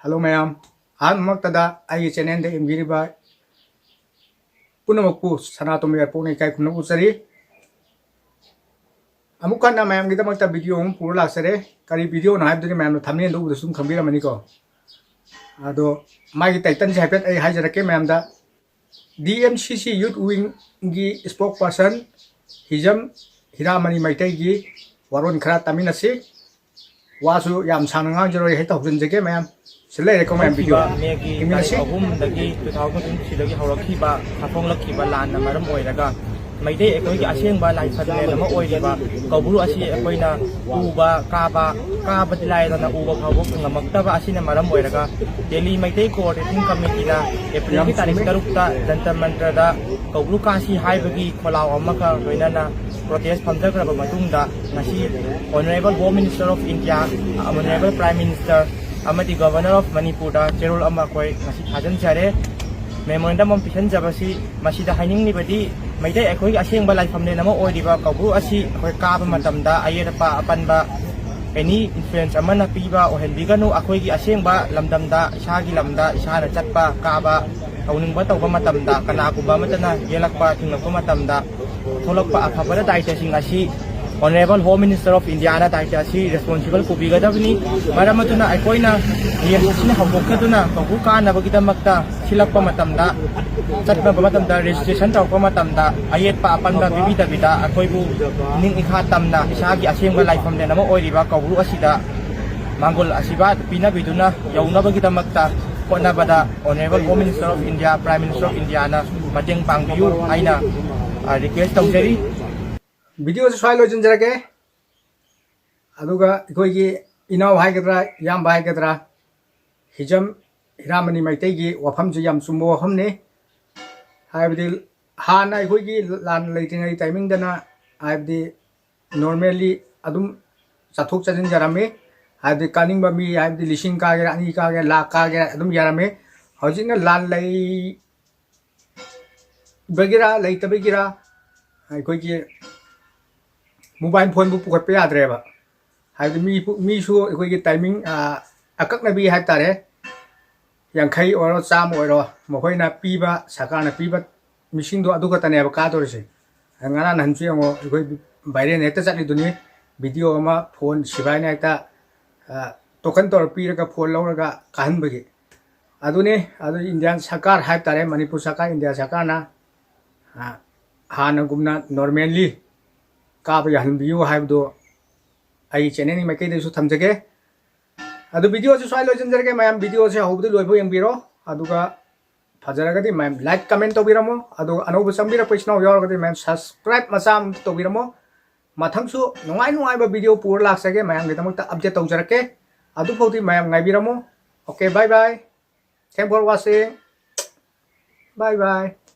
Hello ma'am हान मक्तदा आई channel दे इमगिरिबा पुनमकु सनातोम airport ने काय खुन उचरी अमुकना मैम गिदमक्ता वीडियो हम पूरा लासरे करी वीडियो ना हाइबदि मैम थंबनेल दो सुम खंबिरमनि को आदो मागी टाइटल से हाइपेट आई हाइजरके मैम दा DMCC यूथ विंग गी स्पोक पर्सन हिजम हिरामणि मैतै गी वारोन खरा तमिनसी वासु याम सांगा जरो हे तौजनजके मैम सिले रेकमेंड वीडियो मेगी तारीख अहूम दगी 2023 हौरखिबा थाफोंलखिबा लान मरम ओइरगा मैदे एकोई असेंबा लाइफने लम ओइरिबा कबुरु असी एकोइना उबा काबा दिलायना उबा फावो ngमक्तबा असिने मरम ओइरगा दिल्ली मैदे कोऑर्डिनेटिंग कमिटीना एप्रिल की तारीख 3 ता जंतर मंत्रदा कबुरु कासी हाइबगी खोलाव अमका लोइनाना प्रोटेस्ट फंजग्रबा मतुंगदा ngasi honourable home minister of India honourable prime minister अमदी गवर्नर ऑफ मणिपुर चेरोल अमा कोई ngasi थाजनजरे मेमोरेंडम ऑफ पिसन जबसी मसीदा हाइनिंगनिबदी मैदे एकोई असेंबा लाइफमने नम ओइरिबा कबु असी अखोई काबा मतमदा अयेरपा अपनबा एनी इन्फ्लुएंस अमना पीबा ओहेनबिगनु अखोईगी असेंबा लमदमदा इसागी लमदा इसाना चटपा काबा तौनिंगबा तौबा मतमदा कनागुबा मतना येलकपा थिंगलकपा मतमदा थोलकपा अफबदा दायित्वसिंग असी honourable home minister of India ना दायित्व असी रेस्पॉन्सिबल कुबिगदबनी मरमतुना अखोइना येलसिना हबोकदुना कबु कानबगिदमक्ता सिलकपा मतमदा चटपा मतमदा रजिस्ट्रेशन तौपा मतमदा अयेटपा अपनबा बिबिदबिदा अखोइबु निंग इखा तमना इसागी असेंबा लाइफमने नम ओइरिबा कबु असिदा मांगोल असिबा पिनाबिदुना यौनबगिदमक्ता कोनाबदा honourable home minister of India prime minister of India ना मतेंग पांगबियु आइना रिक्वेस्ट तौजरी वीडियो से स्वाइल लोजनजरके अदुगा इखोइगी इनाव हाइगद्रा याम हाइगद्रा हिजम हिरामणि मैतैगी वफम जे याम चुम्बो वफमने हाइबदि हाना इखोइगी लान लेटिंगै टाइमिंग दना हाइबदि नॉर्मली अदुम चथोक चजन जरामे हाइबदि कानिंग बमी हाइबदि लिसिंग कागे अनि कागे लाख कागे अदुम यारामे हजिना लान लै बगिरा लैतबगिरा इखोइगी मोबाइल फोन बु पुखट पे याद्रेबा हाइबदि मीसु इखोइगी टाइमिंग अककनबी हाइब तारे यांखै ओरो चाम ओरो मखोइना पीबा सरकारना पीबा मिसिंदो अदुगतनेबा कादोरसे ngana nanchu yango इखोइ भाइरल हेक्ता चटली दुनि वीडियो अमा फोन सिबाइना हेक्ता टोकन तोर पीरगा फोन लौरगा काहनबगी अदुने अदु इंडियन सरकार हाइब तारे मणिपुर सरकार इंडिया सरकारना हानगुमना नॉर्मली काबा याहनबियु हाइबदो आई चैनल मैकैदसु थमजगे अदु वीडियो से स्वाइ लोजनजरगे मैम वीडियो से हौबदु लोइबो यंबिरो अदुगा फजरगदि मैम लाइक कमेंट तौबिरमो अदु अनौब संबिरा पैसनाव यावरगदि मैम सब्सक्राइब मसाम तौबिरमो मथंगसु नुंगाइ नुंगाइबा वीडियो पूर लाक्सगे मैम गिदमक्ता अपडेट तौजरके अदु फौति मैम गाइबिरमो okay bye bye thank for watching bye bye.